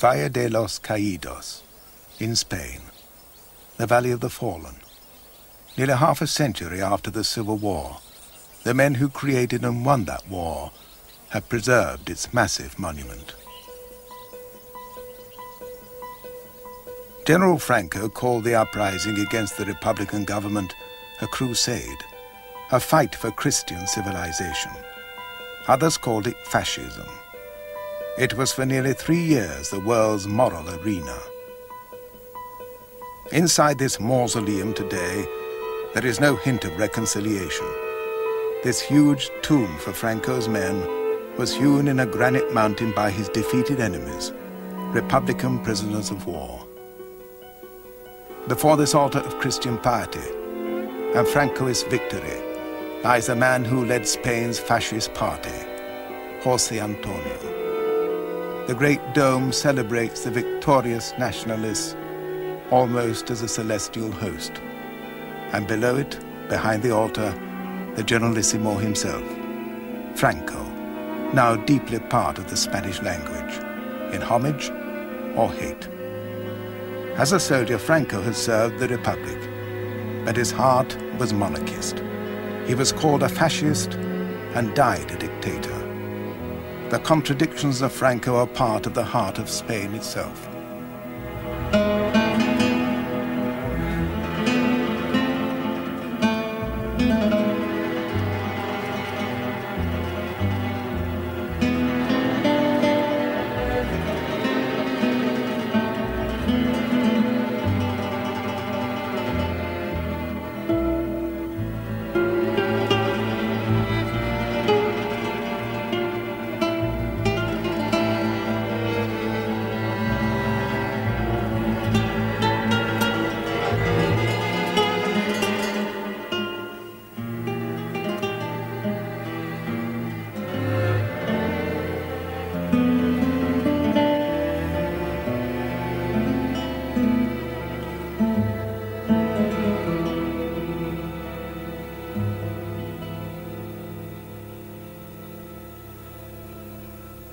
Valle de los Caídos, in Spain, the Valley of the Fallen. Nearly half a century after the Civil War, the men who created and won that war have preserved its massive monument. General Franco called the uprising against the Republican government a crusade, a fight for Christian civilization. Others called it fascism. It was for nearly 3 years the world's moral arena. Inside this mausoleum today, there is no hint of reconciliation. This huge tomb for Franco's men was hewn in a granite mountain by his defeated enemies, Republican prisoners of war. Before this altar of Christian piety and Francoist victory lies a man who led Spain's fascist party, José Antonio. The great dome celebrates the victorious Nationalists almost as a celestial host, and below it, behind the altar, the Generalissimo himself, Franco, now deeply part of the Spanish language, in homage or hate. As a soldier, Franco had served the Republic, but his heart was monarchist. He was called a fascist and died a dictator. The contradictions of Franco are part of the heart of Spain itself.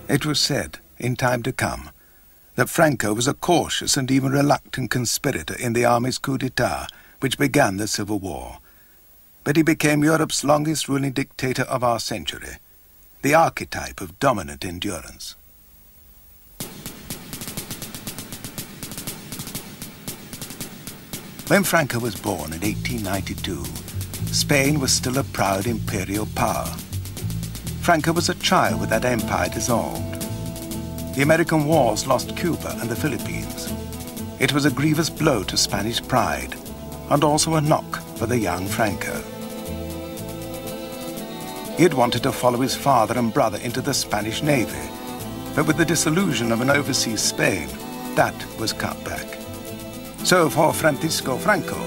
It was said, in time to come, that Franco was a cautious and even reluctant conspirator in the army's coup d'etat, which began the Civil War. But he became Europe's longest ruling dictator of our century, the archetype of dominant endurance. When Franco was born in 1892, Spain was still a proud imperial power. Franco was a child with that empire dissolved. The American wars lost Cuba and the Philippines. It was a grievous blow to Spanish pride, and also a knock for the young Franco. He had wanted to follow his father and brother into the Spanish Navy, but with the dissolution of an overseas Spain, that was cut back. So for Francisco Franco,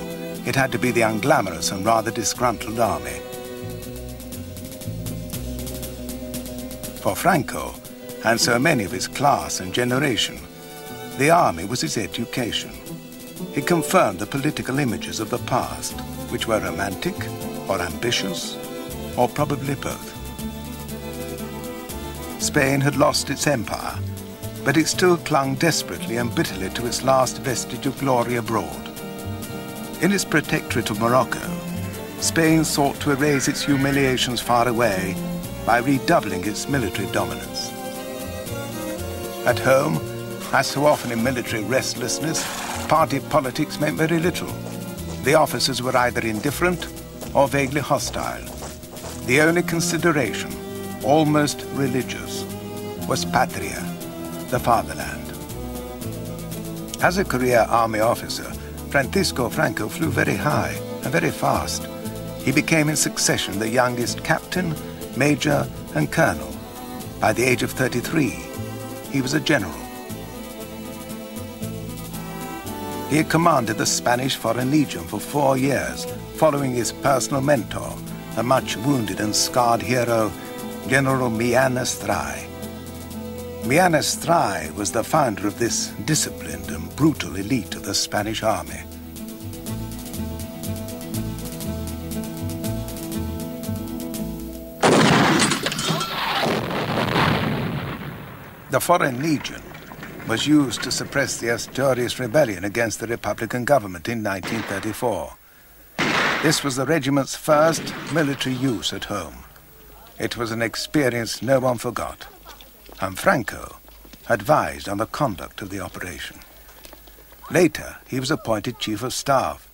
it had to be the unglamorous and rather disgruntled army. For Franco, and so many of his class and generation, the army was his education. It confirmed the political images of the past, which were romantic or ambitious, or probably both. Spain had lost its empire, but it still clung desperately and bitterly to its last vestige of glory abroad. In its protectorate of Morocco, Spain sought to erase its humiliations far away by redoubling its military dominance. At home, as so often in military restlessness, party politics meant very little. The officers were either indifferent or vaguely hostile. The only consideration, almost religious, was patria, the fatherland. As a career army officer, Francisco Franco flew very high and very fast. He became in succession the youngest captain, major, and colonel. By the age of 33, he was a general. He had commanded the Spanish Foreign Legion for 4 years, following his personal mentor, the much wounded and scarred hero, General Millán Astray. Millán Astray was the founder of this disciplined and brutal elite of the Spanish army. The Foreign Legion was used to suppress the Asturias rebellion against the Republican government in 1934. This was the regiment's first military use at home. It was an experience no one forgot, and Franco advised on the conduct of the operation. Later, he was appointed Chief of Staff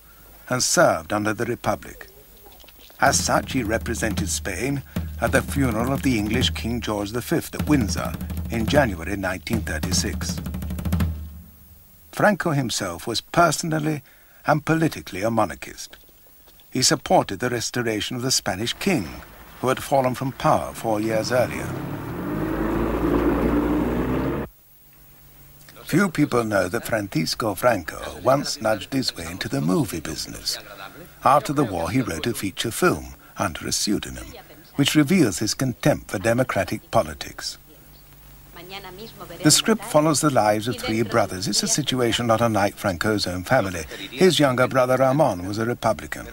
and served under the Republic. As such, he represented Spain at the funeral of the English King George V at Windsor in January 1936. Franco himself was personally and politically a monarchist. He supported the restoration of the Spanish king, who had fallen from power 4 years earlier. Few people know that Francisco Franco once nudged his way into the movie business. After the war, he wrote a feature film under a pseudonym, which reveals his contempt for democratic politics. The script follows the lives of 3 brothers. It's a situation not unlike Franco's own family. His younger brother Ramon was a Republican.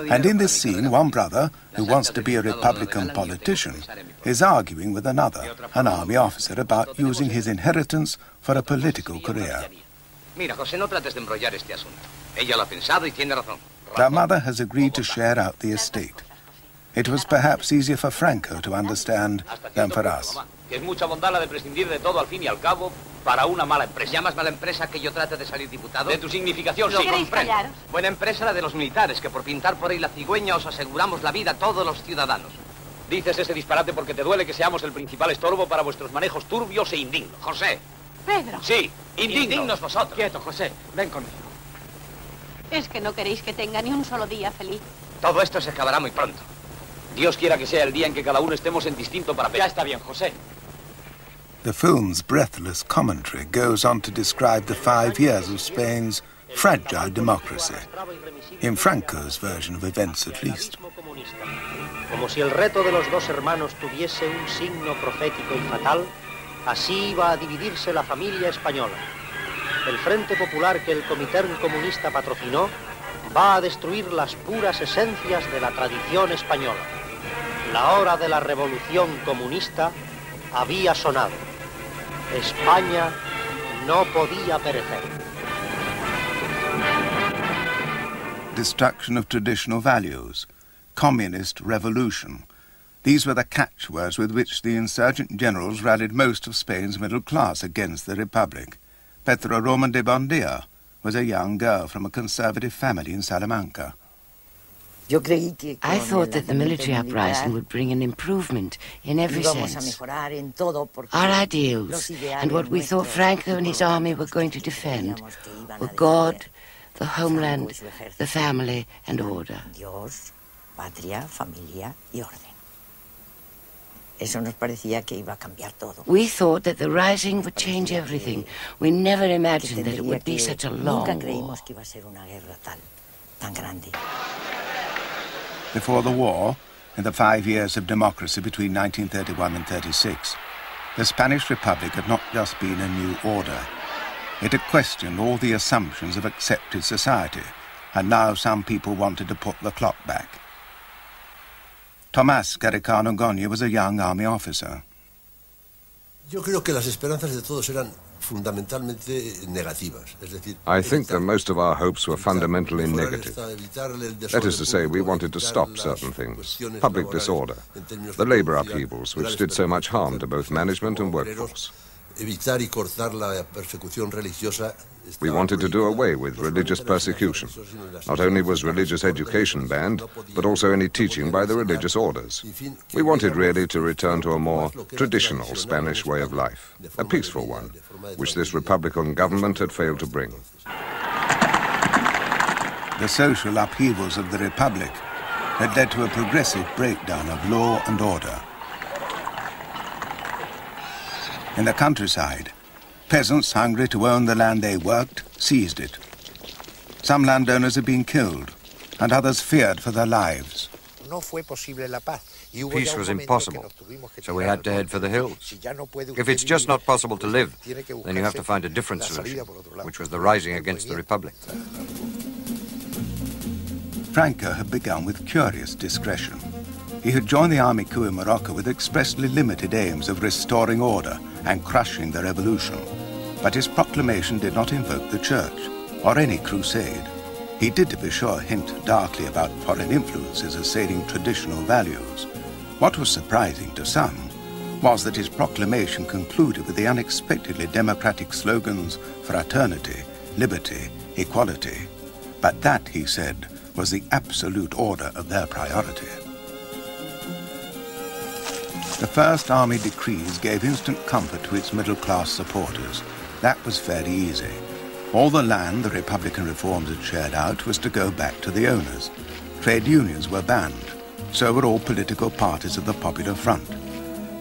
And in this scene, one brother, who wants to be a Republican politician, is arguing with another, an army officer, about using his inheritance for a political career. Their mother has agreed to share out the estate. It was perhaps easier for Franco to understand than for us. Que es mucha bondad la de prescindir de todo al fin y al cabo para una mala empresa. ¿Llamas mala empresa que yo trate de salir diputado? De tu significación, sí, comprendo. Buena empresa la de los militares, que por pintar por ahí la cigüeña os aseguramos la vida a todos los ciudadanos. Dices ese disparate porque te duele que seamos el principal estorbo para vuestros manejos turbios e indignos. José. Pedro. Sí, indignos vosotros. Quieto, José, ven conmigo. Es que no queréis que tenga ni un solo día feliz. Todo esto se acabará muy pronto. Dios quiera que sea el día en que cada uno estemos en distinto papel. Ya está bien, José. The film's breathless commentary goes on to describe the 5 years of Spain's fragile democracy, in Franco's version of events at least. Como si el reto de los dos hermanos tuviese un signo profético y fatal, así iba a dividirse la familia española. El Frente Popular que el Comité Comunista patrocinó va a destruir las puras esencias de la tradición española. La hora de la revolución comunista había sonado. España no podía perecer. Destruction of traditional values, communist revolution. These were the catchwords with which the insurgent generals rallied most of Spain's middle class against the Republic. Petra Roman de Bondia was a young girl from a conservative family in Salamanca. I thought that the military uprising would bring an improvement in every sense. Our ideals and what we thought Franco and his army were going to defend were God, the homeland, the family and order. We thought that the rising would change everything. We never imagined that it would be such a long war. Before the war, in the 5 years of democracy between 1931 and 36, the Spanish Republic had not just been a new order. It had questioned all the assumptions of accepted society, and now some people wanted to put the clock back. Tomás Garicano Goñi was a young army officer. I think that most of our hopes were fundamentally negative. That is to say, we wanted to stop certain things, public disorder, the labor upheavals which did so much harm to both management and workforce. We wanted to do away with religious persecution. Not only was religious education banned, but also any teaching by the religious orders. We wanted really to return to a more traditional Spanish way of life, a peaceful one, which this Republican government had failed to bring. The social upheavals of the Republic had led to a progressive breakdown of law and order. In the countryside, peasants hungry to own the land they worked seized it. Some landowners had been killed, and others feared for their lives. Peace was impossible, so we had to head for the hills. If it's just not possible to live, then you have to find a different solution, which was the rising against the Republic. Franco had begun with curious discretion. He had joined the army coup in Morocco with expressly limited aims of restoring order and crushing the revolution. But his proclamation did not invoke the church or any crusade. He did, to be sure, hint darkly about foreign influences assailing traditional values. What was surprising to some was that his proclamation concluded with the unexpectedly democratic slogans fraternity, liberty, equality. But that, he said, was the absolute order of their priority. The First Army decrees gave instant comfort to its middle-class supporters. That was fairly easy. All the land the Republican reforms had shared out was to go back to the owners. Trade unions were banned. So were all political parties of the Popular Front.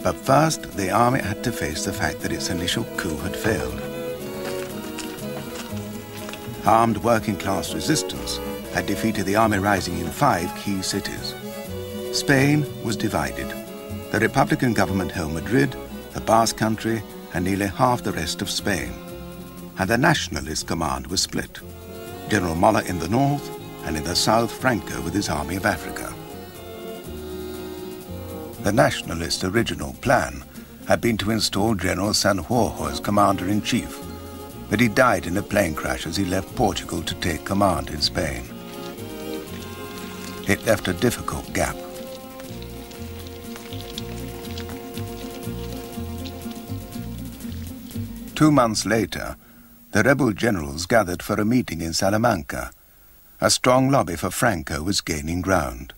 But first, the army had to face the fact that its initial coup had failed. Armed working-class resistance had defeated the army rising in 5 key cities. Spain was divided. The Republican government held Madrid, the Basque Country, and nearly half the rest of Spain. And the Nationalist command was split. General Mola in the north, and in the south Franco with his Army of Africa. The Nationalist original plan had been to install General Sanjurjo as commander-in-chief, but he died in a plane crash as he left Portugal to take command in Spain. It left a difficult gap. Two months later, the rebel generals gathered for a meeting in Salamanca. A strong lobby for Franco was gaining ground.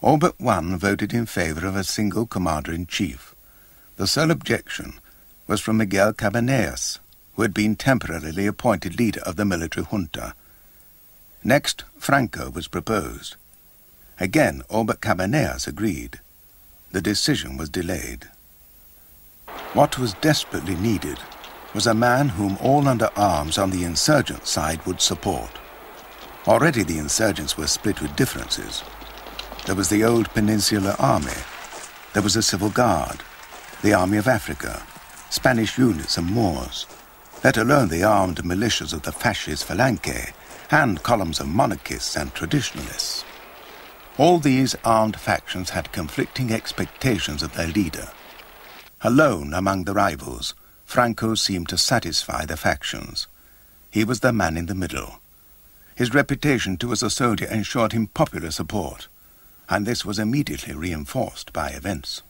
All but one voted in favor of a single commander-in-chief. The sole objection was from Miguel Cabanillas, who had been temporarily appointed leader of the military junta. Next, Franco was proposed. Again, all but Cabanillas agreed. The decision was delayed. What was desperately needed was a man whom all under arms on the insurgent side would support. Already the insurgents were split with differences. There was the old Peninsular Army. There was the Civil Guard, the Army of Africa, Spanish units and Moors, let alone the armed militias of the fascist Phalange and columns of monarchists and traditionalists. All these armed factions had conflicting expectations of their leader. Alone among the rivals, Franco seemed to satisfy the factions. He was the man in the middle. His reputation too as a soldier ensured him popular support, and this was immediately reinforced by events.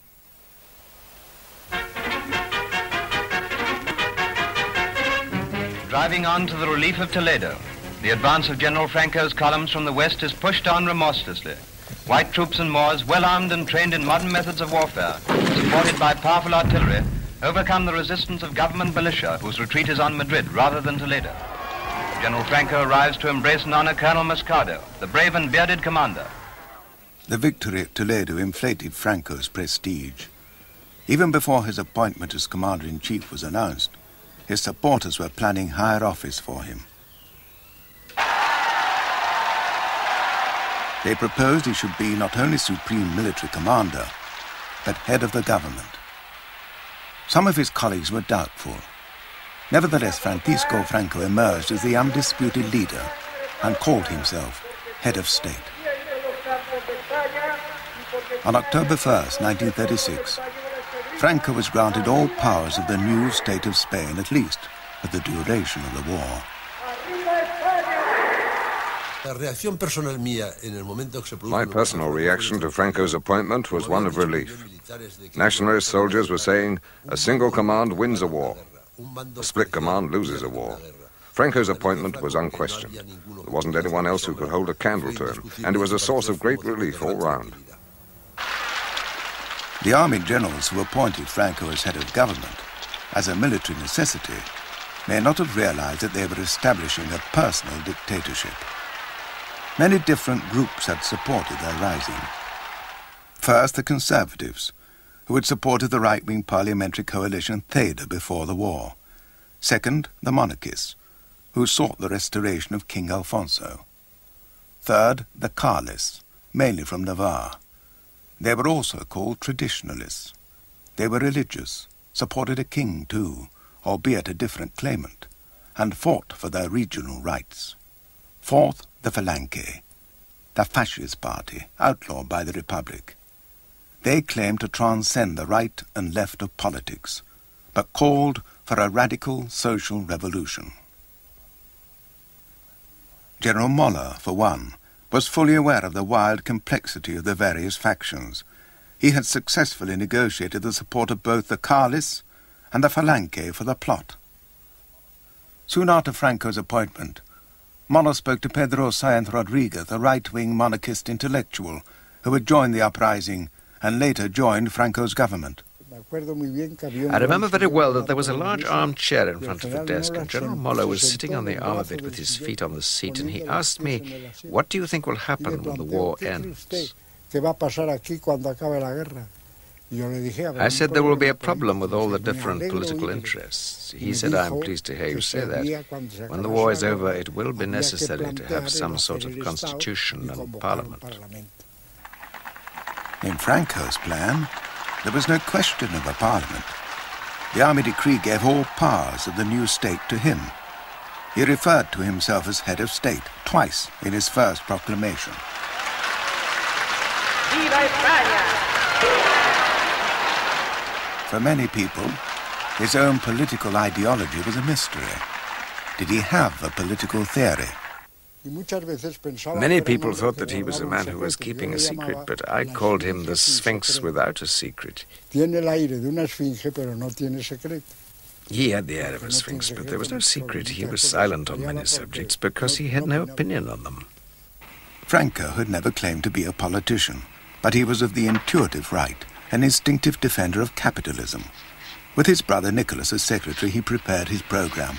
Driving on to the relief of Toledo, the advance of General Franco's columns from the west is pushed on remorselessly. White troops and Moors, well armed and trained in modern methods of warfare, supported by powerful artillery, overcome the resistance of government militia, whose retreat is on Madrid rather than Toledo. General Franco arrives to embrace and honor Colonel Moscardo, the brave and bearded commander. The victory at Toledo inflated Franco's prestige. Even before his appointment as commander-in-chief was announced, his supporters were planning higher office for him. They proposed he should be not only supreme military commander, but head of the government. Some of his colleagues were doubtful. Nevertheless, Francisco Franco emerged as the undisputed leader and called himself head of state. On October 1st, 1936, Franco was granted all powers of the new state of Spain, at least for the duration of the war. My personal reaction to Franco's appointment was one of relief. Nationalist soldiers were saying, a single command wins a war. A split command loses a war. Franco's appointment was unquestioned. There wasn't anyone else who could hold a candle to him, and it was a source of great relief all round. The army generals who appointed Franco as head of government, as a military necessity, may not have realized that they were establishing a personal dictatorship. Many different groups had supported their rising. First, the Conservatives, who had supported the right-wing parliamentary coalition Theda before the war. Second, the monarchists, who sought the restoration of King Alfonso. Third, the Carlists, mainly from Navarre. They were also called traditionalists. They were religious, supported a king too, albeit a different claimant, and fought for their regional rights. Fourth, the Phalange, the fascist party, outlawed by the Republic. They claimed to transcend the right and left of politics, but called for a radical social revolution. General Moller, for one, was fully aware of the wild complexity of the various factions. He had successfully negotiated the support of both the Carlists and the Falange for the plot. Soon after Franco's appointment, Moller spoke to Pedro Sáenz Rodríguez, a right-wing monarchist intellectual who had joined the uprising and later joined Franco's government. I remember very well that there was a large armchair in front of the desk, and General Moller was sitting on the arm of it with his feet on the seat, and he asked me, "What do you think will happen when the war ends?" I said there will be a problem with all the different political interests. He said, "I'm pleased to hear you say that. When the war is over, it will be necessary to have some sort of constitution and parliament." In Franco's plan, there was no question of a parliament. The army decree gave all powers of the new state to him. He referred to himself as head of state twice in his first proclamation. Viva España! For many people, his own political ideology was a mystery. Did he have a political theory? Many people thought that he was a man who was keeping a secret, but I called him the Sphinx without a secret. He had the air of a Sphinx, but there was no secret. He was silent on many subjects because he had no opinion on them. Franco had never claimed to be a politician, but he was of the intuitive right, an instinctive defender of capitalism. With his brother Nicholas as secretary, he prepared his program.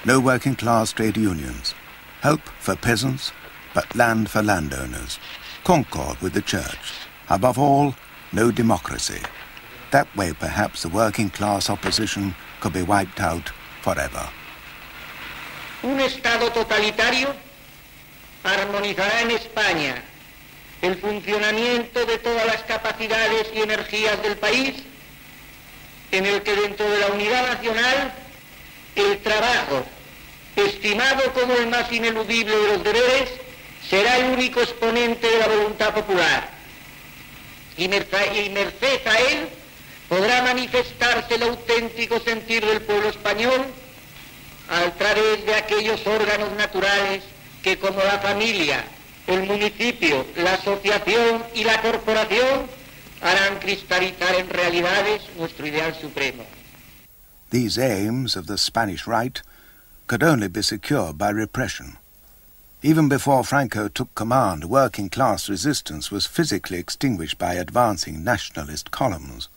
No working-class trade unions. Help for peasants, but land for landowners. Concord with the church. Above all, no democracy. That way, perhaps, the working-class opposition could be wiped out forever. Un Estado totalitario armonizará en España el funcionamiento de todas las capacidades y energías del país, en el que dentro de la unidad nacional el trabajo, estimado como el más ineludible de los deberes, será el único exponente de la voluntad popular. Y merced a él podrá manifestarse el auténtico sentir del pueblo español a través de aquellos órganos naturales que, como la familia, el municipio, la asociación y la corporación, harán cristalizar en realidades nuestro ideal supremo. These aims of the Spanish right could only be secured by repression. Even before Franco took command, working-class resistance was physically extinguished by advancing nationalist columns.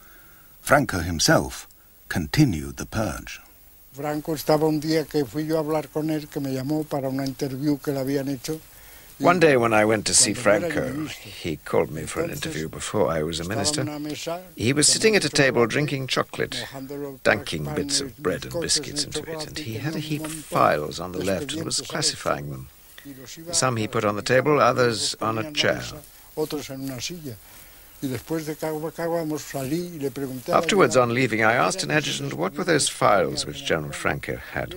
Franco himself continued the purge. Franco estaba un día que fui yo a hablar con él, que me llamó para una interview que le habían hecho. One day when I went to see Franco, he called me for an interview before I was a minister. He was sitting at a table drinking chocolate, dunking bits of bread and biscuits into it, and he had a heap of files on the left and was classifying them. Some he put on the table, others on a chair. Afterwards, on leaving, I asked an adjutant what were those files which General Franco had.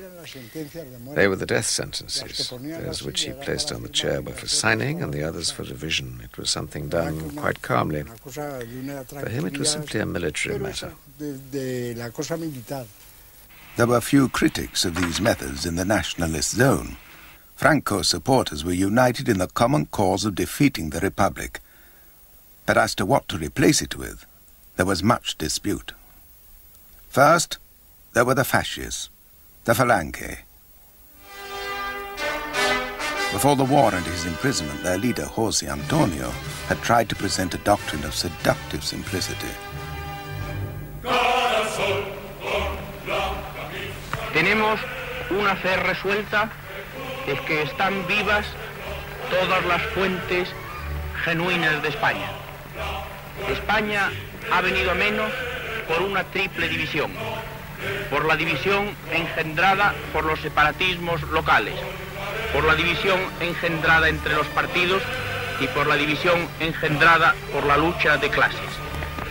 They were the death sentences. Those which he placed on the chair were for signing and the others for revision. It was something done quite calmly. For him, it was simply a military matter. There were few critics of these methods in the nationalist zone. Franco's supporters were united in the common cause of defeating the Republic. But as to what to replace it with, there was much dispute. First, there were the fascists, the Falange. Before the war and his imprisonment, their leader, José Antonio, had tried to present a doctrine of seductive simplicity. Tenemos una fe resuelta, es que están vivas todas las fuentes genuinas de España. España ha venido a menos por una triple división. Por la división engendrada por los separatismos locales, por la división engendrada entre los partidos y por la división engendrada por la lucha de clases.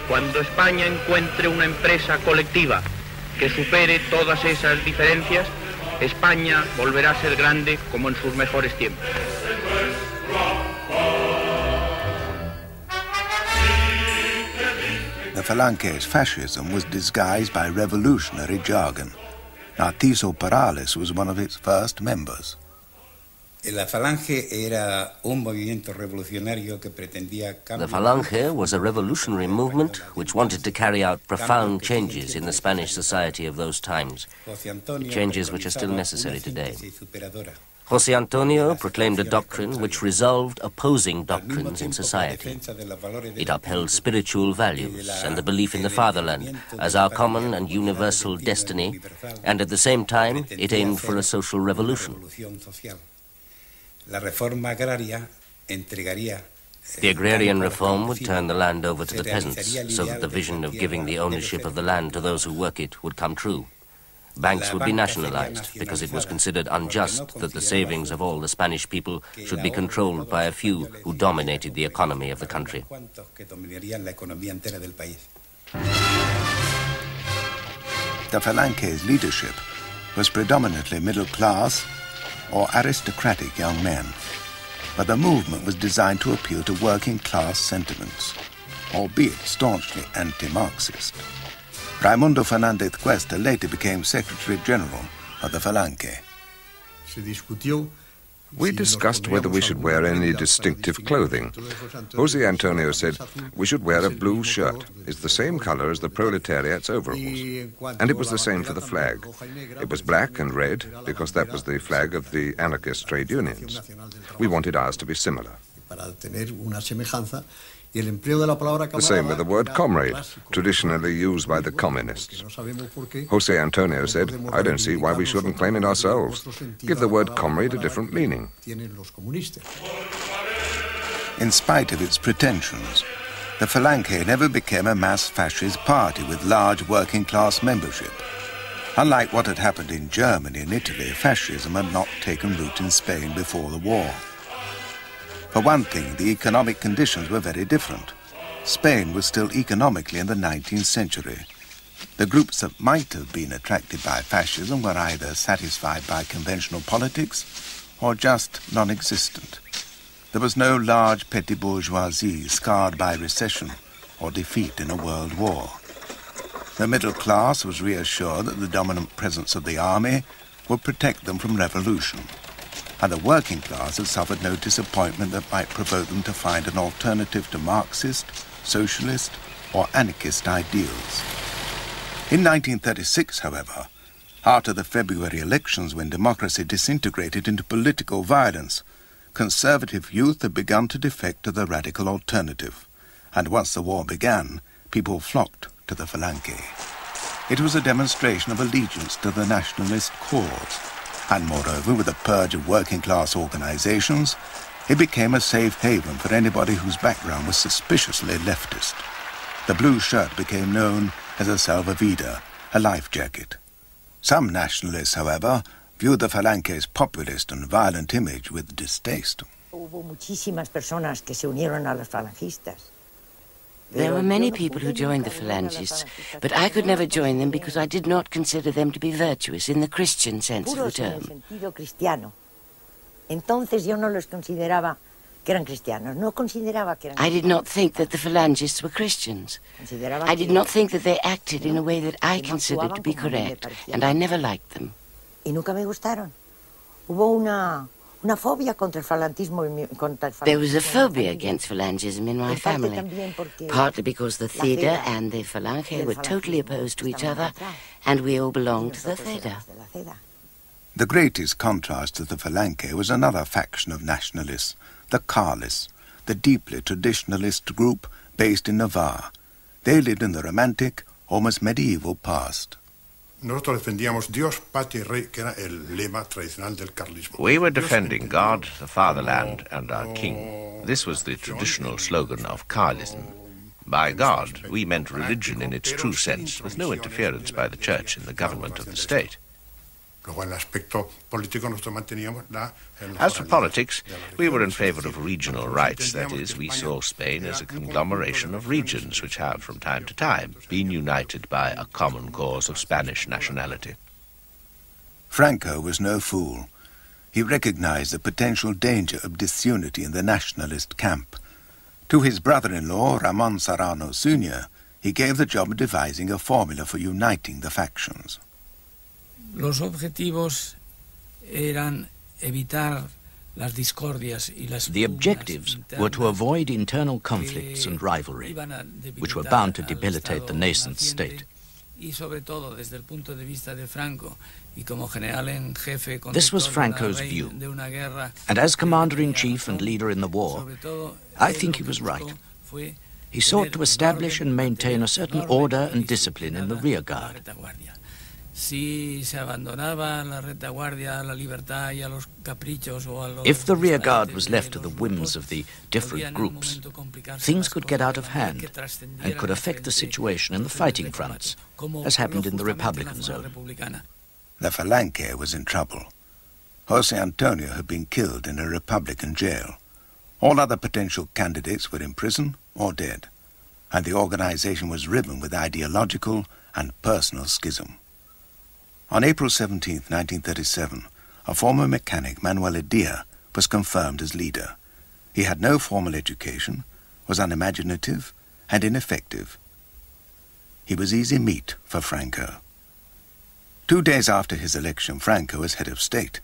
Cuando España encuentre una empresa colectiva que supere todas esas diferencias, España volverá a ser grande como en sus mejores tiempos. The Falange's fascism was disguised by revolutionary jargon. Narciso Perales was one of its first members. The Falange was a revolutionary movement which wanted to carry out profound changes in the Spanish society of those times, changes which are still necessary today. José Antonio proclaimed a doctrine which resolved opposing doctrines in society. It upheld spiritual values and the belief in the fatherland as our common and universal destiny, and at the same time it aimed for a social revolution. The agrarian reform would turn the land over to the peasants, so that the vision of giving the ownership of the land to those who work it would come true. Banks would be nationalized, because it was considered unjust that the savings of all the Spanish people should be controlled by a few who dominated the economy of the country. The Falange's leadership was predominantly middle class or aristocratic young men, but the movement was designed to appeal to working class sentiments, albeit staunchly anti-Marxist. Raimundo Fernández Cuesta later became Secretary General of the Falange. We discussed whether we should wear any distinctive clothing. José Antonio said we should wear a blue shirt. It's the same color as the proletariat's overalls. And it was the same for the flag. It was black and red because that was the flag of the anarchist trade unions. We wanted ours to be similar. The same with the word comrade, traditionally used by the communists. José Antonio said, I don't see why we shouldn't claim it ourselves. Give the word comrade a different meaning. In spite of its pretensions, the Falange never became a mass fascist party with large working-class membership. Unlike what had happened in Germany and Italy, fascism had not taken root in Spain before the war. For one thing, the economic conditions were very different. Spain was still economically in the 19th century. The groups that might have been attracted by fascism were either satisfied by conventional politics or just non-existent. There was no large petty bourgeoisie scarred by recession or defeat in a world war. The middle class was reassured that the dominant presence of the army would protect them from revolution, and the working class had suffered no disappointment that might provoke them to find an alternative to Marxist, socialist, or anarchist ideals. In 1936, however, after the February elections when democracy disintegrated into political violence, conservative youth had begun to defect to the radical alternative, and once the war began, people flocked to the Falange. It was a demonstration of allegiance to the nationalist cause, and moreover, with a purge of working-class organizations, it became a safe haven for anybody whose background was suspiciously leftist. The blue shirt became known as a salvavidas, a life jacket. Some nationalists, however, viewed the Falange's populist and violent image with distaste. There were many people who joined the Phalangists, but I could never join them because I did not consider them to be virtuous in the Christian sense of the term. I did not think that the Phalangists were Christians. I did not think that they acted in a way that I considered to be correct, and I never liked them. There was a phobia against Phalangism in my family, partly because the Theda and the Falange were totally opposed to each other, and we all belonged to the Theda. The greatest contrast to the Falange was another faction of nationalists, the Carlists, the deeply traditionalist group based in Navarre. They lived in the romantic, almost medieval past. We were defending God, the fatherland, and our king. This was the traditional slogan of Carlism. By God, we meant religion in its true sense, with no interference by the church in the government of the state. As for politics, we were in favor of regional rights. That is, we saw Spain as a conglomeration of regions which have, from time to time, been united by a common cause of Spanish nationality. Franco was no fool. He recognized the potential danger of disunity in the nationalist camp. To his brother-in-law, Ramon Serrano Sr., he gave the job of devising a formula for uniting the factions. Los objetivos eran evitar the objectives were to avoid internal conflicts and rivalry, which were bound to debilitate the nascent state. This was Franco's view, and as commander-in-chief and leader in the war, I think he was right. He sought to establish and maintain a certain order and discipline in the rear guard. If the rear guard was left to the whims of the different groups, things could get out of hand and could affect the situation in the fighting fronts, as happened in the Republican zone. The Falange was in trouble. José Antonio had been killed in a Republican jail. All other potential candidates were in prison or dead, and the organization was riven with ideological and personal schism. On April 17, 1937, a former mechanic, Manuel Edia, was confirmed as leader. He had no formal education, was unimaginative and ineffective. He was easy meat for Franco. 2 days after his election, Franco, as head of state,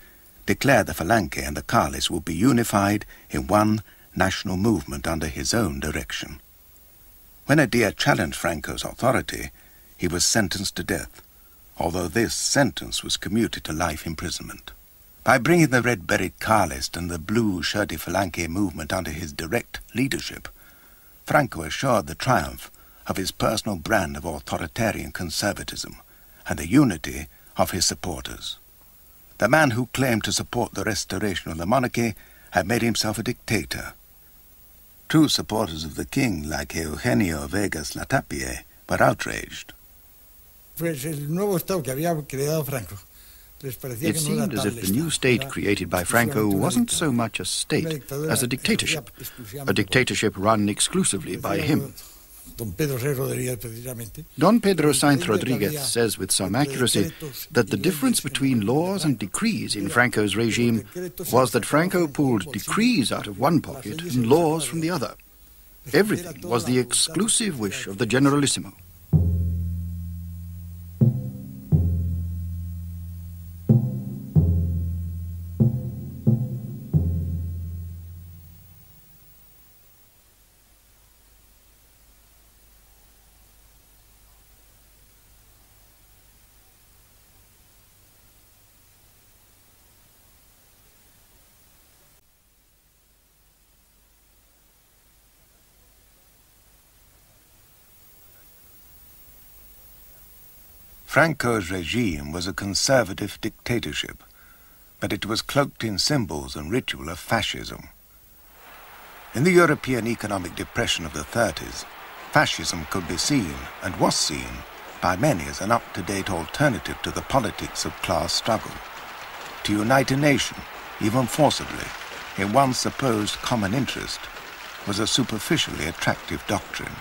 declared the Falange and the Carlists would be unified in one national movement under his own direction. When Edia challenged Franco's authority, he was sentenced to death, although this sentence was commuted to life imprisonment. By bringing the red-berried Carlist and the blue-shirted Falange movement under his direct leadership, Franco assured the triumph of his personal brand of authoritarian conservatism and the unity of his supporters. The man who claimed to support the restoration of the monarchy had made himself a dictator. True supporters of the king, like Eugenio Vegas Latapie, were outraged. It seemed as if the new state created by Franco wasn't so much a state as a dictatorship run exclusively by him. Don Pedro Sainz Rodriguez says with some accuracy that the difference between laws and decrees in Franco's regime was that Franco pulled decrees out of one pocket and laws from the other. Everything was the exclusive wish of the Generalissimo. Franco's regime was a conservative dictatorship, but it was cloaked in symbols and ritual of fascism. In the European economic depression of the 30s, fascism could be seen, and was seen, by many as an up-to-date alternative to the politics of class struggle. To unite a nation, even forcibly, in one supposed common interest, was a superficially attractive doctrine.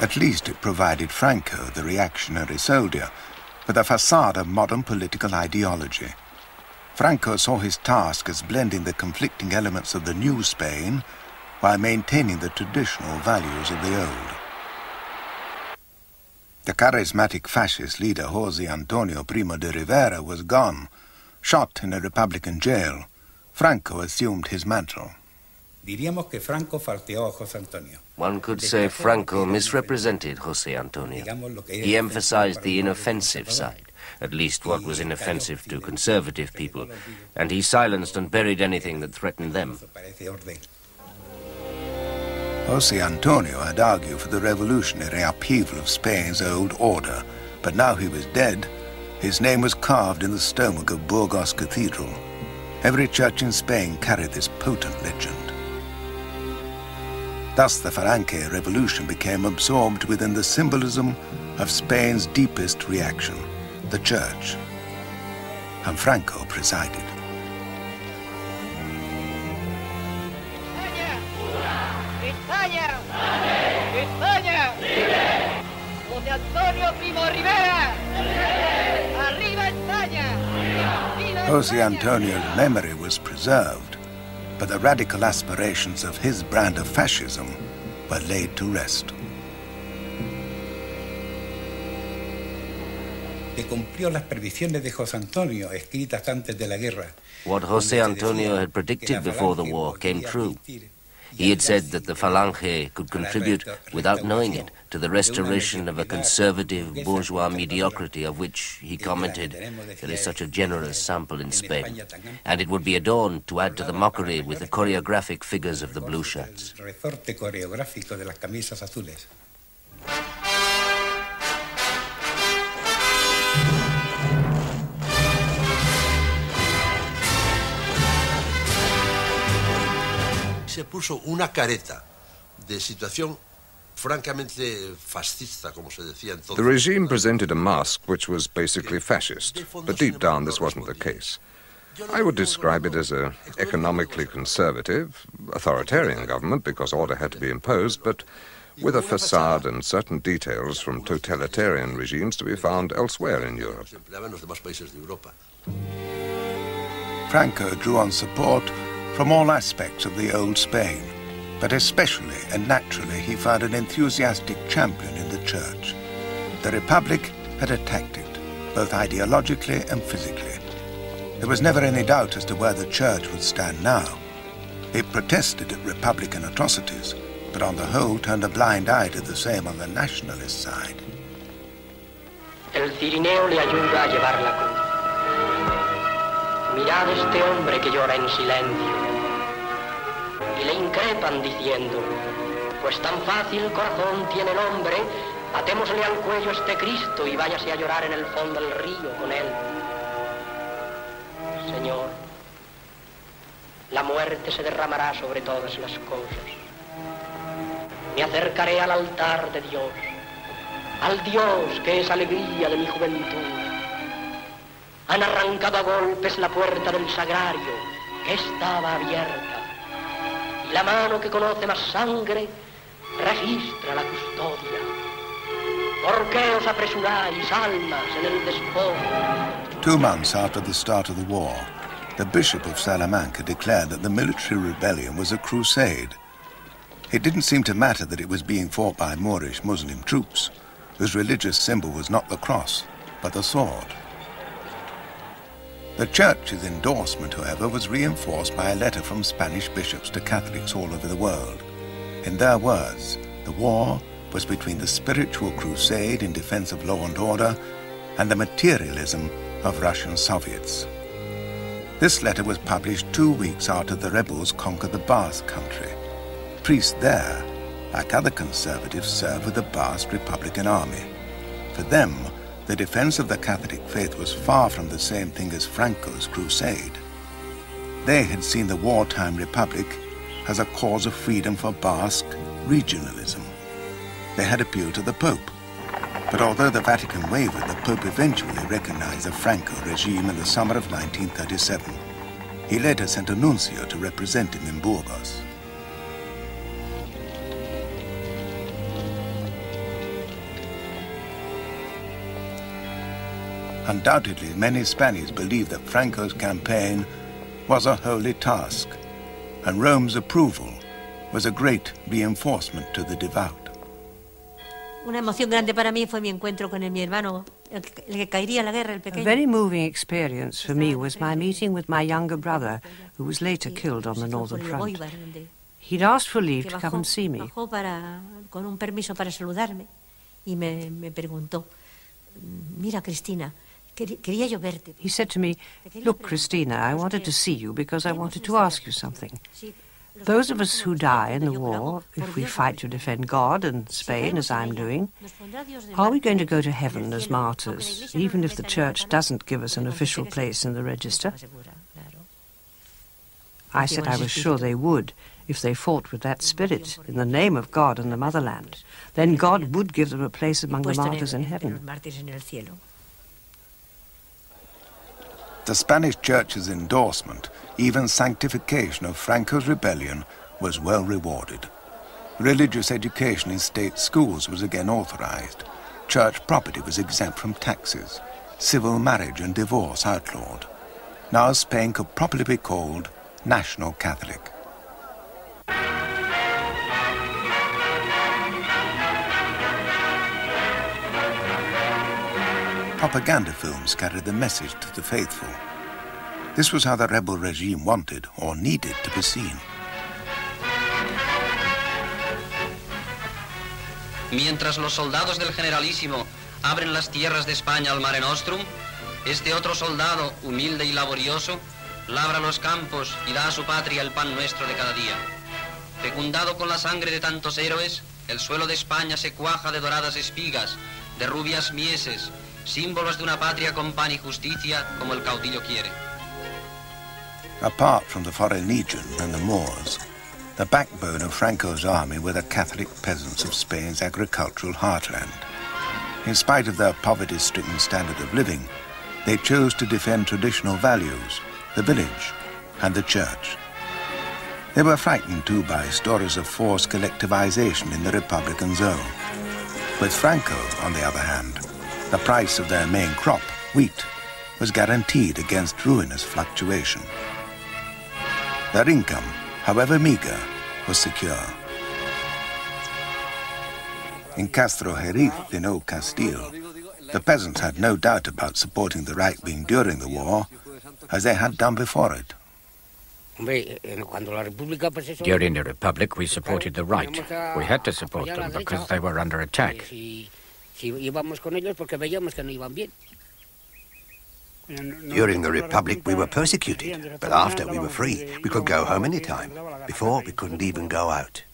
At least it provided Franco, the reactionary soldier, with a facade of modern political ideology. Franco saw his task as blending the conflicting elements of the new Spain while maintaining the traditional values of the old. The charismatic fascist leader José Antonio Primo de Rivera was gone, shot in a Republican jail. Franco assumed his mantle. One could say Franco misrepresented José Antonio. He emphasized the inoffensive side, at least what was inoffensive to conservative people, and he silenced and buried anything that threatened them. José Antonio had argued for the revolutionary upheaval of Spain's old order, but now he was dead. His name was carved in the stonework of Burgos Cathedral. Every church in Spain carried this potent legend. Thus the Falange revolution became absorbed within the symbolism of Spain's deepest reaction, the church. And Franco presided. España! España! José Antonio Primo Rivera! Arriba España! José Antonio's memory was preserved, but the radical aspirations of his brand of fascism were laid to rest. que cumplió las previsiones de José Antonio escritas antes de la guerra. What José Antonio had predicted before the war came true. He had said that the Falange could contribute, without knowing it, to the restoration of a conservative bourgeois mediocrity of which, he commented, there is such a generous sample in Spain, and it would be adorned to add to the mockery with the choreographic figures of the blue shirts. Se puso una careta de situación francamente fascista, como se decía entonces. The regime presented a mask which was basically fascist, but deep down this wasn't the case. I would describe it as an economically conservative, authoritarian government because order had to be imposed, but with a facade and certain details from totalitarian regimes to be found elsewhere in Europe. Franco drew on support from all aspects of the old Spain, but especially and naturally he found an enthusiastic champion in the church. The Republic had attacked it, both ideologically and physically. There was never any doubt as to where the church would stand now. It protested at Republican atrocities, but on the whole turned a blind eye to the same on the Nationalist side. El Cirineo le ayuda a llevar la cruz. Mirad este hombre que llora en silencio. Y le increpan diciendo, pues tan fácil corazón tiene el hombre, atémosle al cuello este Cristo y váyase a llorar en el fondo del río con él. Señor, la muerte se derramará sobre todas las cosas. Me acercaré al altar de Dios, al Dios que es alegría de mi juventud. Han arrancado a golpes la puerta del sagrario, que estaba abierta, y la mano que conoce más sangre registra la custodia. ¿Por qué os apresuráis, almas, en el despojo? 2 months after the start of the war, the Bishop of Salamanca declared that the military rebellion was a crusade. It didn't seem to matter that it was being fought by Moorish Muslim troops, whose religious symbol was not the cross, but the sword. The Church's endorsement, however, was reinforced by a letter from Spanish bishops to Catholics all over the world. In their words, the war was between the spiritual crusade in defense of law and order and the materialism of Russian Soviets. This letter was published 2 weeks after the rebels conquered the Basque country. Priests there, like other conservatives, served with the Basque Republican Army. For them, the defense of the Catholic faith was far from the same thing as Franco's crusade. They had seen the wartime republic as a cause of freedom for Basque regionalism. They had appealed to the Pope, but although the Vatican wavered, the Pope eventually recognized the Franco regime in the summer of 1937. He later sent a nuncio to represent him in Burgos. Undoubtedly, many Spaniards believed that Franco's campaign was a holy task, and Rome's approval was a great reinforcement to the devout. Una emoción grande para mí fue mi encuentro con mi hermano, el que caería en la guerra, el pequeño. A very moving experience for me was my meeting with my younger brother, who was later killed on the Northern Front. He'd asked for leave to come and see me. Bajó con un permiso para saludarme y me preguntó, mira, Cristina, quería yo verte. He said to me, look, Cristina, I wanted to see you because I wanted to ask you something. Those of us who die in the war, if we fight to defend God and Spain, as I'm doing, are we going to go to heaven as martyrs, even if the Church doesn't give us an official place in the register? I said I was sure they would, if they fought with that spirit, in the name of God and the motherland. Then God would give them a place among the martyrs in heaven. The Spanish Church's endorsement, even sanctification of Franco's rebellion, was well rewarded. Religious education in state schools was again authorized. Church property was exempt from taxes. Civil marriage and divorce outlawed. Now Spain could properly be called National Catholic. propaganda films carried the message to the faithful. This was how the rebel regime wanted or needed to be seen. Mientras los soldados del Generalísimo abren las tierras de España al Mare Nostrum, este otro soldado, humilde y laborioso, labra los campos y da a su patria el pan nuestro de cada día. Fecundado con la sangre de tantos héroes, el suelo de España se cuaja de doradas espigas, de rubias mieses, símbolos de una patria con pan y justicia como el caudillo quiere. Apart from the Foreign Legion and the Moors, the backbone of Franco's army were the Catholic peasants of Spain's agricultural heartland. In spite of their poverty-stricken standard of living, they chose to defend traditional values, the village and the church. They were frightened too by stories of forced collectivization in the Republican zone. With Franco, on the other hand, the price of their main crop, wheat, was guaranteed against ruinous fluctuation. Their income, however meager, was secure. In Castro Jeriz, in Old Castile, the peasants had no doubt about supporting the right wing during the war, as they had done before it. During the Republic, we supported the right. We had to support them because they were under attack. During the Republic, we were persecuted, but after we were free, we could go home any time. Before, we couldn't even go out.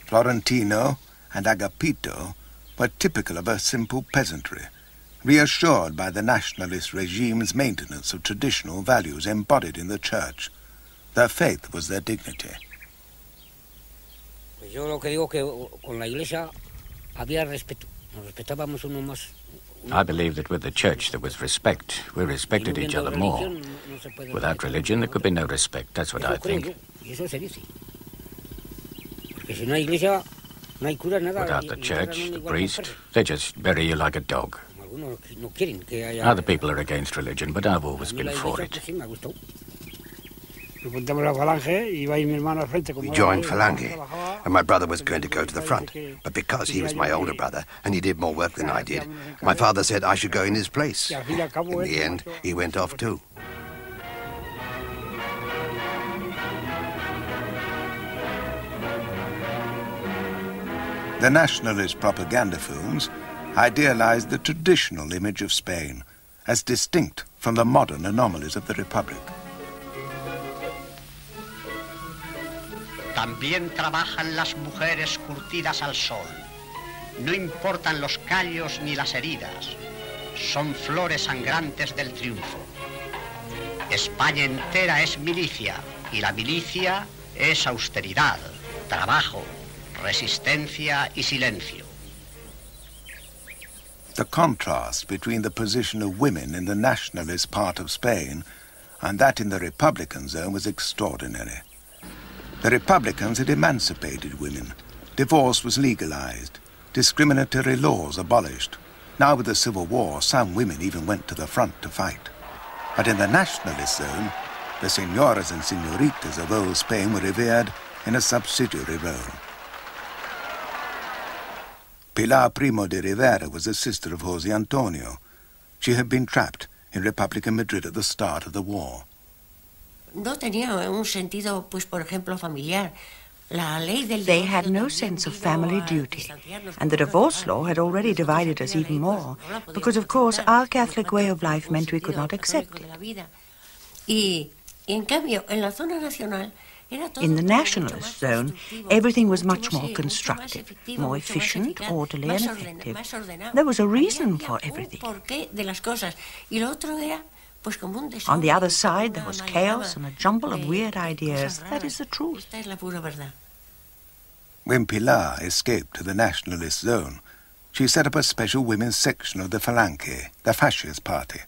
Florentino and Agapito were typical of a simple peasantry, reassured by the nationalist regime's maintenance of traditional values embodied in the church. Their faith was their dignity. I believe that with the church there was respect. We respected each other more. Without religion there could be no respect, that's what I think. Without the church, the priest, they just bury you like a dog. Other people are against religion, but I've always been for it. We joined Falange, and my brother was going to go to the front. But because he was my older brother, and he did more work than I did, my father said I should go in his place. In the end, he went off too. The nationalist propaganda films idealized the traditional image of Spain as distinct from the modern anomalies of the Republic. También trabajan las mujeres curtidas al sol. No importan los callos ni las heridas. Son flores sangrantes del triunfo. España entera es milicia, y la milicia es austeridad, trabajo, resistencia y silencio. The contrast between the position of women in the nationalist part of Spain and that in the Republican zone was extraordinary. The Republicans had emancipated women. Divorce was legalized. Discriminatory laws abolished. Now with the Civil War, some women even went to the front to fight. But in the nationalist zone, the senoras and senoritas of old Spain were revered in a subsidiary role. Pilar Primo de Rivera was the sister of José Antonio. She had been trapped in Republican Madrid at the start of the war. No tenía un sentido, pues, por ejemplo, familiar. They had no sense of family duty, and the divorce law had already divided us even more, because, of course, our Catholic way of life meant we could not accept it. In the nationalist zone, everything was much more constructive, more efficient, orderly and effective. There was a reason for everything. On the other side, there was chaos and a jumble of weird ideas. That is the truth. When Pilar escaped to the nationalist zone, she set up a special women's section of the Falange, the fascist party.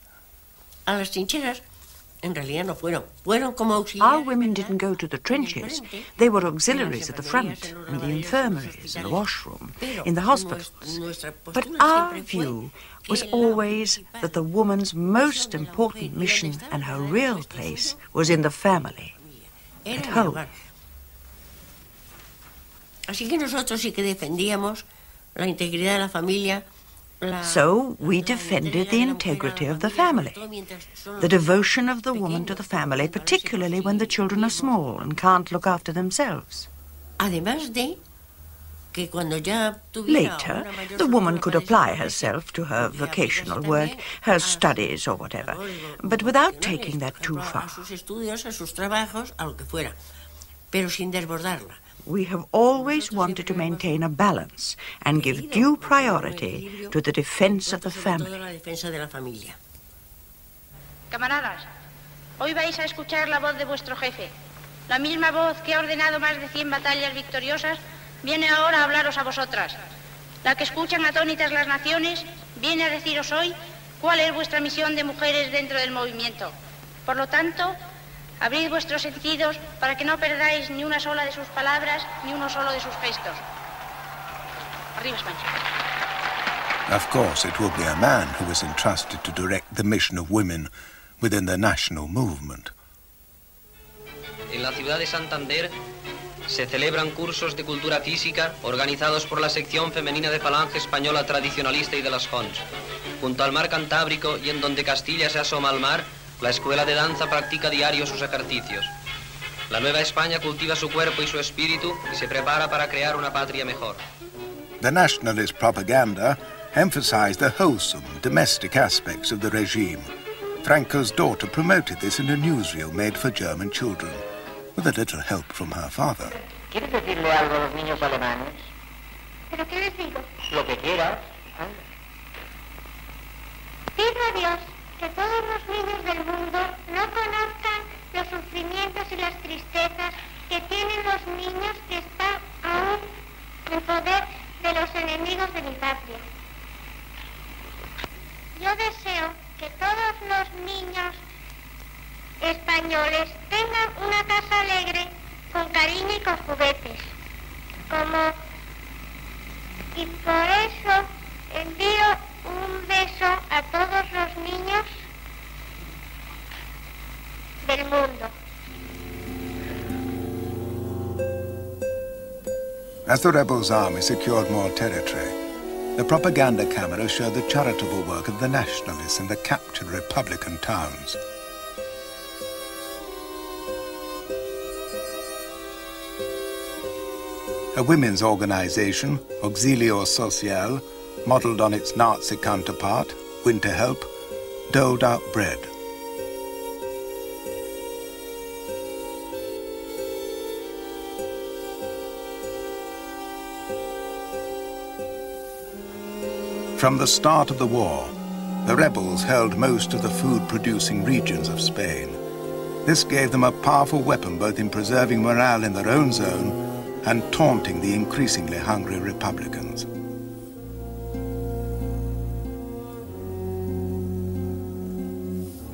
Our women didn't go to the trenches. They were auxiliaries at the front, in the infirmaries, in the washroom, in the hospitals. But our view was always that the woman's most important mission and her real place was in the family, at home. Así que nosotros sí que defendíamos la integridad de la familia So we defended the integrity of the family, the devotion of the woman to the family, particularly when the children are small and can't look after themselves. Later, the woman could apply herself to her vocational work, her studies or whatever, but without taking that too far. We have always wanted to maintain a balance and give due priority to the defense of the family. Camaradas, hoy vais a escuchar la voz de vuestro jefe. La misma voz que ha ordenado más de 100 batallas victoriosas viene ahora a hablaros a vosotras. La que escuchan atónitas las naciones viene a deciros hoy cuál es vuestra misión de mujeres dentro del movimiento. Por lo tanto, abrid vuestros sentidos para que no perdáis ni una sola de sus palabras ni uno solo de sus gestos. Arriba España. Of course, it will be a man who is entrusted to direct the mission of women within the national movement. En la ciudad de Santander se celebran cursos de cultura física organizados por la sección femenina de Falange Española Tradicionalista y de las Jons. Junto al mar Cantábrico y en donde Castilla se asoma al mar, la escuela de danza practica diario sus ejercicios. La Nueva España cultiva su cuerpo y su espíritu y se prepara para crear una patria mejor. The nationalist propaganda emphasized the wholesome, domestic aspects of the regime. Franco's daughter promoted this in a newsreel made for German children, with a little help from her father. ¿Quieres decirle algo a los niños alemanes? ¿Pero qué les digo? Lo que quieras. Pido a Dios que todos los niños del mundo no conozcan los sufrimientos y las tristezas que tienen los niños que están aún en poder de los enemigos de mi patria. Yo deseo que todos los niños españoles tengan una casa alegre, con cariño y con juguetes. Y por eso envío un beso a todos los niños del mundo. As the rebels' army secured more territory, the propaganda camera showed the charitable work of the nationalists in the captured Republican towns. A women's organization, Auxilio Social, modelled on its Nazi counterpart, Winter Help, doled out bread. From the start of the war, the rebels held most of the food-producing regions of Spain. This gave them a powerful weapon both in preserving morale in their own zone and taunting the increasingly hungry Republicans.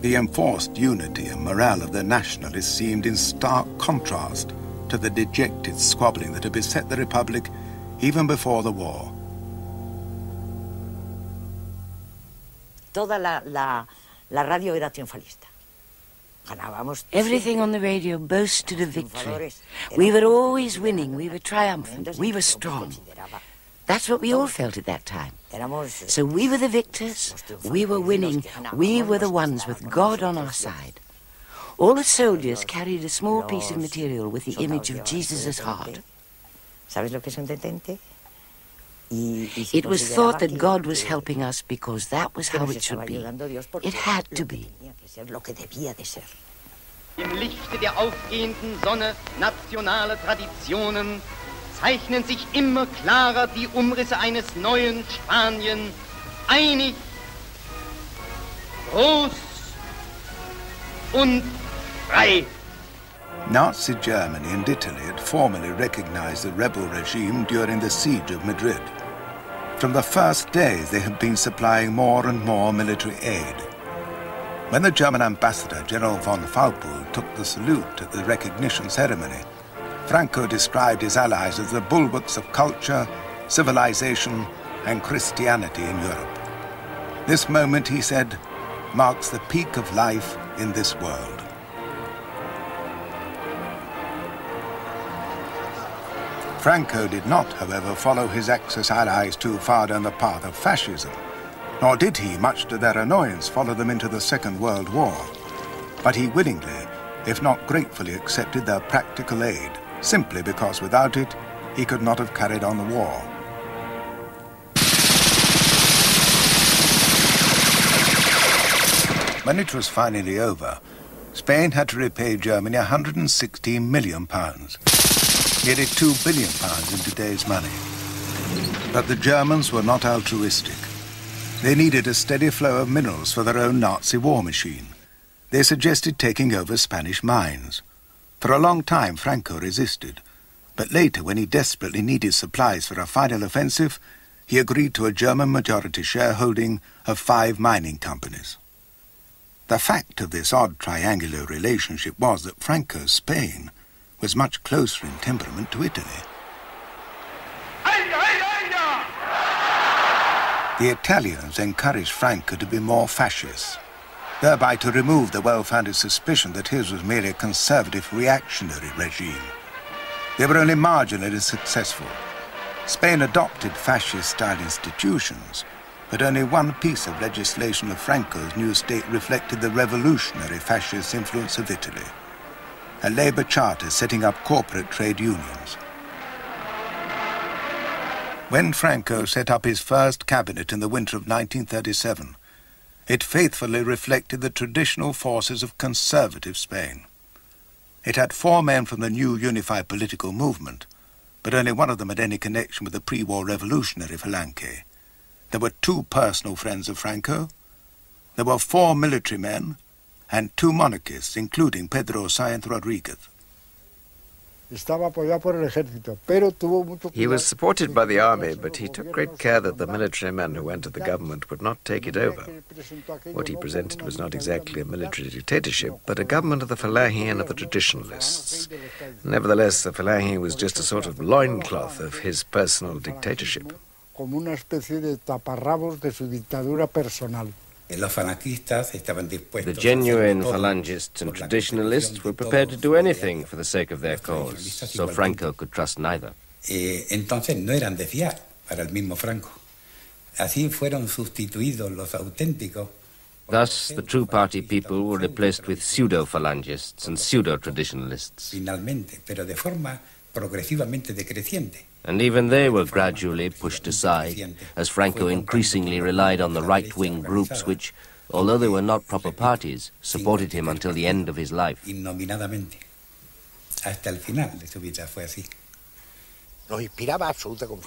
The enforced unity and morale of the nationalists seemed in stark contrast to the dejected squabbling that had beset the Republic even before the war. Toda la radio era triunfalista. Everything on the radio boasted of victory. We were always winning, we were triumphant, we were strong. That's what we all felt at that time. So we were the victors, we were winning, we were the ones with God on our side. All the soldiers carried a small piece of material with the image of Jesus' heart. It was thought that God was helping us because that was how it should be. It had to be. Im Lichte der aufgehenden Sonne nationaler Traditionen zeichnen sich immer klarer die Umrisse eines neuen Spanien, einig, groß und frei. Nazi Germany and Italy had formally recognized the rebel regime during the siege of Madrid. From the first days, they had been supplying more and more military aid. When the German ambassador, General von Faupel, took the salute at the recognition ceremony, Franco described his allies as the bulwarks of culture, civilization, and Christianity in Europe. This moment, he said, marks the peak of life in this world. Franco did not, however, follow his Axis allies too far down the path of fascism. Nor did he, much to their annoyance, follow them into the Second World War. But he willingly, if not gratefully, accepted their practical aid, simply because without it, he could not have carried on the war. When it was finally over, Spain had to repay Germany £116 million, nearly £2 billion in today's money. But the Germans were not altruistic. They needed a steady flow of minerals for their own Nazi war machine. They suggested taking over Spanish mines. For a long time, Franco resisted. But later, when he desperately needed supplies for a final offensive, he agreed to a German majority shareholding of 5 mining companies. The fact of this odd triangular relationship was that Franco's Spain was much closer in temperament to Italy. The Italians encouraged Franco to be more fascist, thereby to remove the well-founded suspicion that his was merely a conservative reactionary regime. They were only marginally successful. Spain adopted fascist-style institutions, but only one piece of legislation of Franco's new state reflected the revolutionary fascist influence of Italy, a labor charter setting up corporate trade unions. When Franco set up his first cabinet in the winter of 1937, it faithfully reflected the traditional forces of conservative Spain. It had 4 men from the new unified political movement, but only one of them had any connection with the pre-war revolutionary Falange. There were 2 personal friends of Franco, there were 4 military men, and 2 monarchists, including Pedro Sáenz Rodríguez. He was supported by the army, but he took great care that the military men who entered the government would not take it over. What he presented was not exactly a military dictatorship, but a government of the Falange and of the traditionalists. Nevertheless, the Falange was just a sort of loincloth of his personal dictatorship. The genuine Phalangists and traditionalists were prepared to do anything for the sake of their cause, so Franco could trust neither. Entonces no eran de fiar para el mismo Franco. Así fueron sustituidos los auténticos. Thus, the true party people were replaced with pseudo-Phalangists and pseudo-traditionalists. Finalmente, pero de forma progresivamente decreciente. And even they were gradually pushed aside, as Franco increasingly relied on the right-wing groups which, although they were not proper parties, supported him until the end of his life. We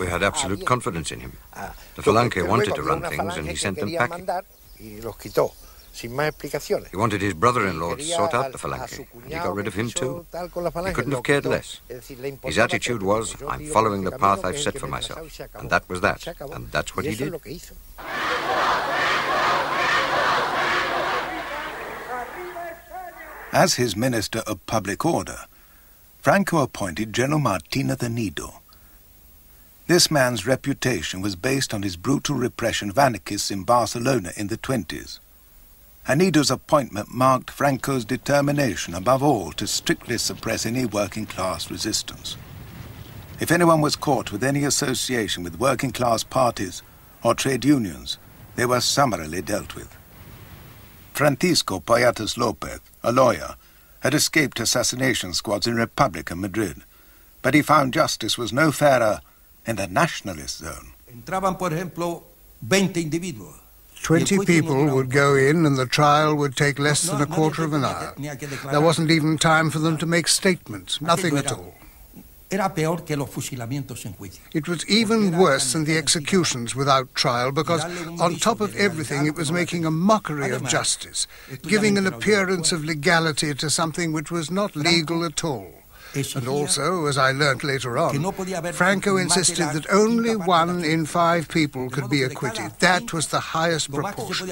had absolute confidence in him. The Falange wanted to run things, and he sent them packing. He wanted his brother-in-law to sort out the Falange, and he got rid of him too. He couldn't have cared less. His attitude was, I'm following the path I've set for myself, and that was that, and that's what he did. As his Minister of Public Order, Franco appointed General Martínez de Nido. This man's reputation was based on his brutal repression of anarchists in Barcelona in the 1920s. Nido's appointment marked Franco's determination, above all, to strictly suppress any working-class resistance. If anyone was caught with any association with working-class parties or trade unions, they were summarily dealt with. Francisco Poyatos López, a lawyer, had escaped assassination squads in Republican Madrid, but he found justice was no fairer in the Nationalist zone. Entraban, por ejemplo, 20 individuos. 20 people would go in and the trial would take less than a quarter of an hour. There wasn't even time for them to make statements, nothing at all. It was even worse than the executions without trial because, on top of everything, it was making a mockery of justice, giving an appearance of legality to something which was not legal at all. And also, as I learnt later on, Franco insisted that only 1 in 5 people could be acquitted. That was the highest proportion.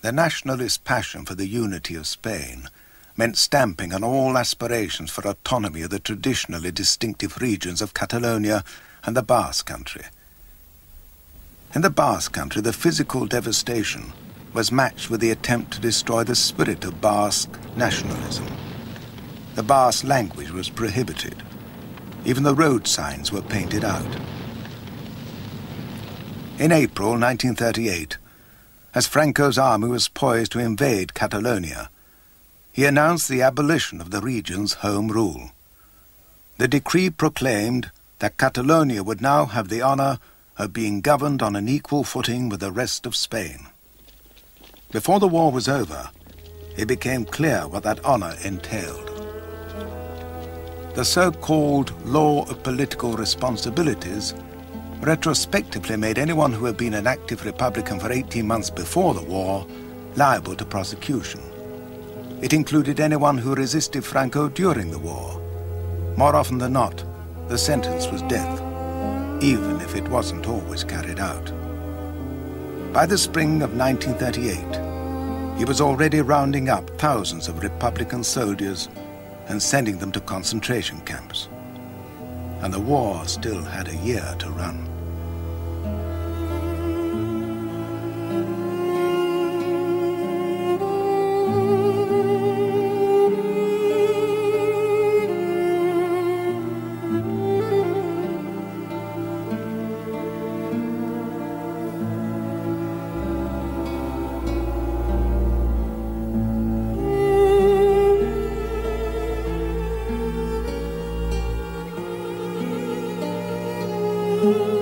The nationalist passion for the unity of Spain meant stamping on all aspirations for autonomy of the traditionally distinctive regions of Catalonia and the Basque Country. In the Basque Country, the physical devastation was matched with the attempt to destroy the spirit of Basque nationalism. The Basque language was prohibited. Even the road signs were painted out. In April 1938, as Franco's army was poised to invade Catalonia, he announced the abolition of the region's home rule. The decree proclaimed that Catalonia would now have the honor of being governed on an equal footing with the rest of Spain. Before the war was over, it became clear what that honor entailed. The so-called law of political responsibilities retrospectively made anyone who had been an active Republican for 18 months before the war liable to prosecution. It included anyone who resisted Franco during the war. More often than not, the sentence was death, even if it wasn't always carried out. By the spring of 1938, he was already rounding up thousands of Republican soldiers and sending them to concentration camps. And the war still had a year to run. Thank you.